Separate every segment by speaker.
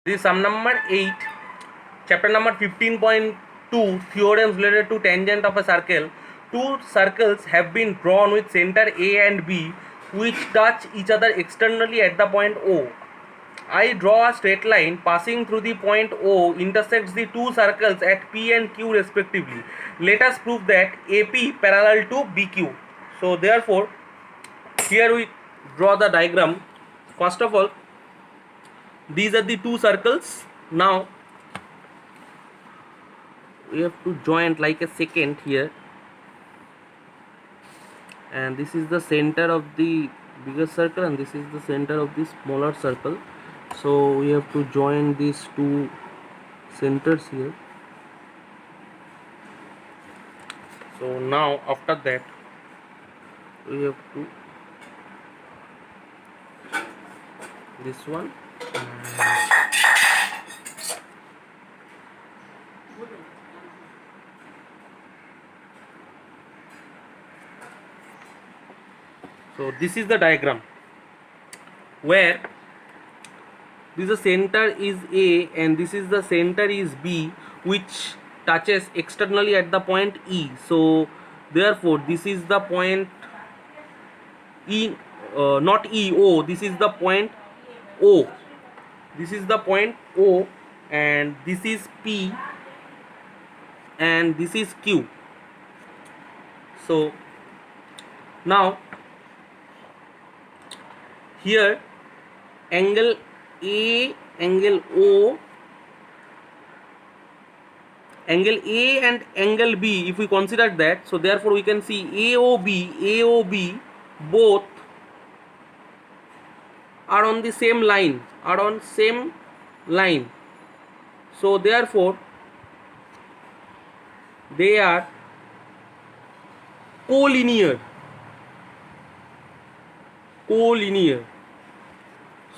Speaker 1: This is sum number 8, chapter number 15.2, theorems related to tangent of a circle. Two circles have been drawn with center A and B, which touch each other externally at the point O. I draw a straight line passing through the point O intersects the two circles at P and Q respectively. Let us prove that AP parallel to BQ. So therefore, here we draw the diagram. First of all, these are the two circles. Now we have to join like a secant here, and this is the center of the bigger circle and this is the center of the smaller circle. So we have to join these two centers here. So now after that we have to this one, so this is the diagram where this the center is A and this is the center is B, which touches externally at the point E. So therefore this is the point E, not E, O. This is the point O. This is the point O, and this is P, and this is Q. So now here angle A, angle O, angle A and angle B, if we consider that, so therefore we can see AOB both are on the same line, so therefore they are collinear.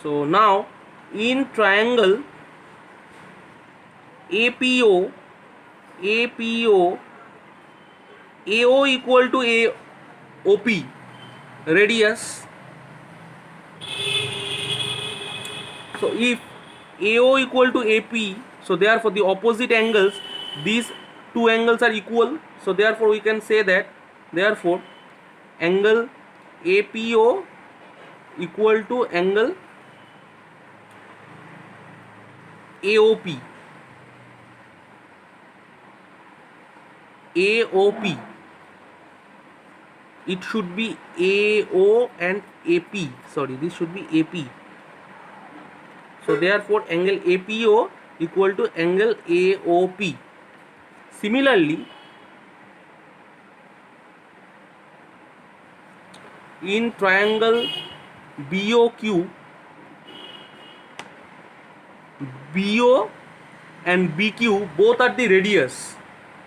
Speaker 1: So now in triangle APO, AO equal to AOP radius. So if AO equal to AP, so therefore the opposite angles, these two angles are equal. So therefore we can say that therefore angle APO equal to angle AOP. It should be AO and AP. Sorry, this should be AP. So therefore angle APO equal to angle AOP. Similarly, in triangle BOQ, BO and BQ both are the radius.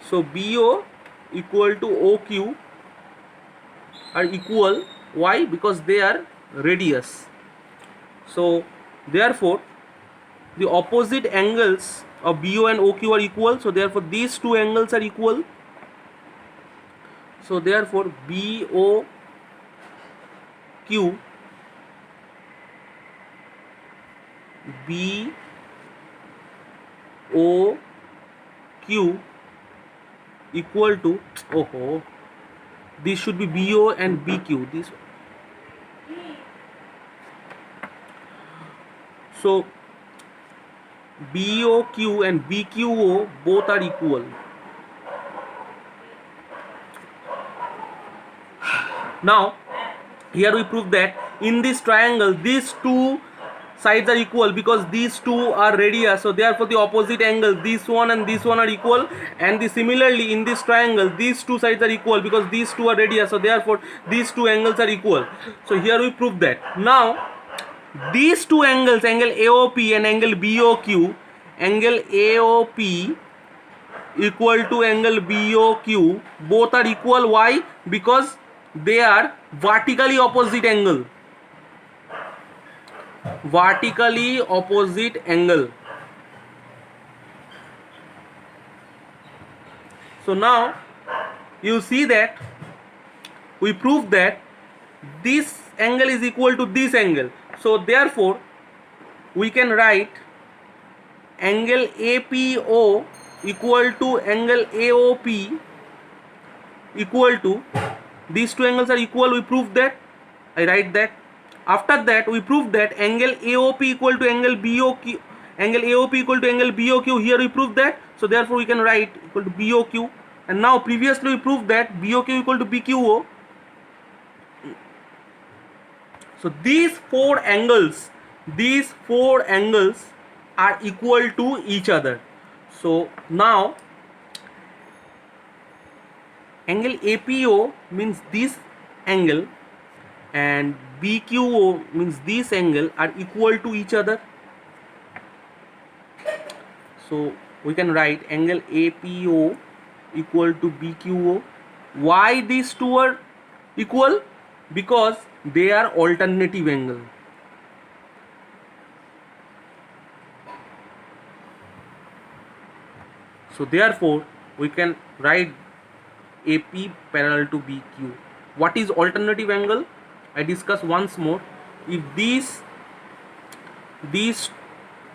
Speaker 1: So BO equal to OQ are equal. Why? Because they are radius. So therefore the opposite angles of BO and OQ are equal. So therefore these two angles are equal. So therefore BOQ equal to, this should be BO and BQ. This, so BOQ and BQO both are equal. Now here we prove that in this triangle these two sides are equal because these two are radius. So therefore the opposite angle, this one and this one are equal, and similarly in this triangle these two sides are equal because these two are radius. So therefore these two angles are equal. So here we prove that. Now these two angles, angle AOP and angle BOQ, angle AOP equal to angle BOQ, both are equal. Why? Because they are vertically opposite angle. So now you see that we prove that this angle is equal to this angle. So therefore we can write angle APO equal to angle AOP equal to, these two angles are equal, we proved that. I write that. After that we proved that angle AOP equal to angle BOQ, angle AOP equal to angle BOQ, here we proved that, so therefore we can write equal to BOQ. And now previously we proved that BOQ equal to BQO. So these four angles are equal to each other. So now angle APO means this angle and BQO means this angle are equal to each other. So we can write angle APO equal to BQO. Why these two are equal? Because they are alternative angle. So therefore we can write AP parallel to BQ. What is alternative angle? I discuss once more. If these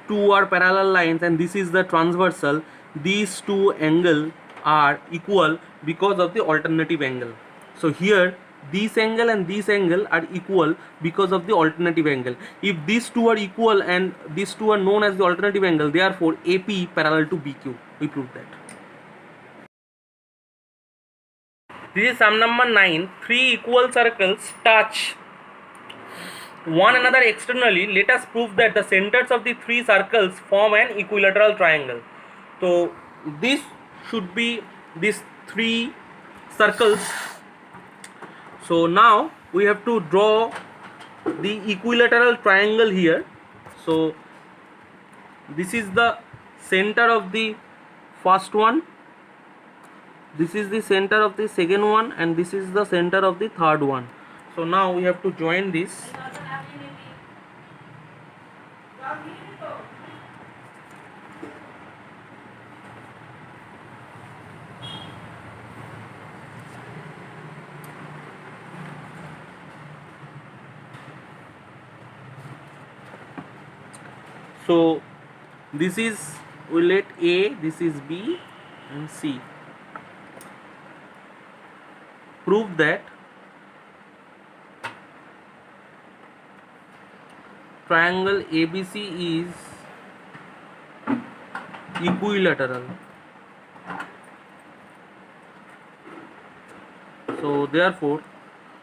Speaker 1: two are parallel lines and this is the transversal, these two angles are equal because of the alternative angle. So here this angle and this angle are equal because of the alternative angle. If these two are equal and these two are known as the alternative angle, therefore AP parallel to BQ. We proved that. This is sum number 9. Three equal circles touch one another externally. Let us prove that the centers of the three circles form an equilateral triangle. So this should be these three circles. So now we have to draw the equilateral triangle here. So this is the center of the first one, this is the center of the second one, and this is the center of the third one. So now we have to join this. So this is, we let A, this is B and C. Prove that triangle ABC is equilateral. So therefore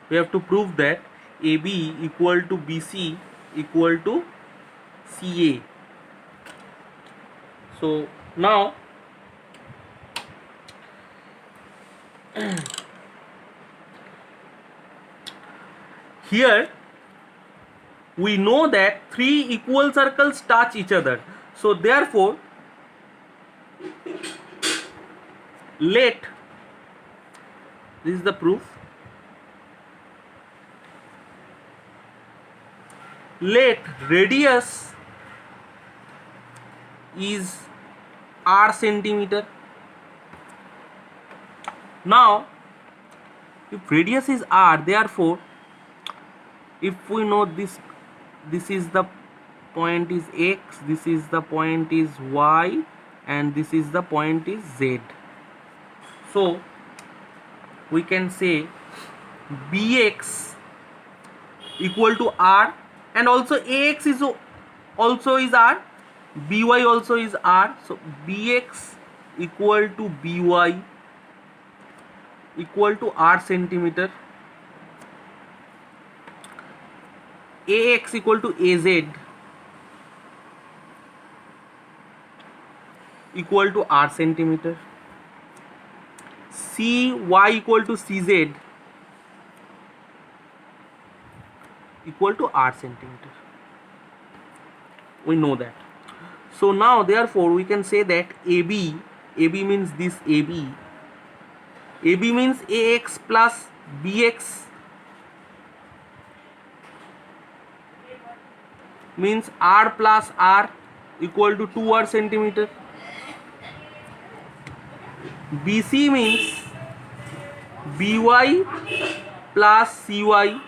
Speaker 1: we have to prove that AB equal to BC equal to CA. So now here we know that three equal circles touch each other. So therefore let, this is the proof, let radius is r centimeter. Now if radius is r, therefore if we know this is the point is x, this is the point is y, and this is the point is z. So we can say bx equal to r, and also ax is also is r, by also is r. So bx equal to by equal to r centimeter, ax equal to az equal to r centimeter, cy equal to cz equal to r centimeter. We know that. So now therefore we can say that AB means this AB means ax plus bx means r plus r equal to 2r centimeter. BC means by plus cy,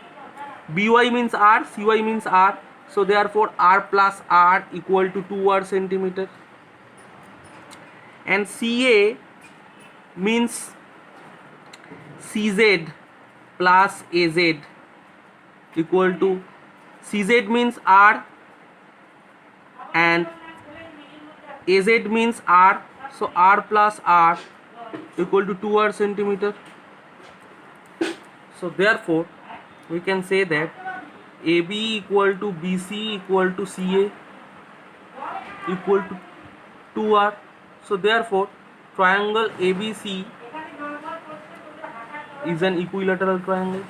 Speaker 1: by means r, cy means r. So therefore r plus r equal to 2r centimeter. and CA means CZ plus AZ equal to, CZ means R and AZ means R, so R plus R equal to 2R centimeter. So therefore we can say that AB equal to BC equal to CA equal to 2R. So therefore triangle ABC is an equilateral triangle.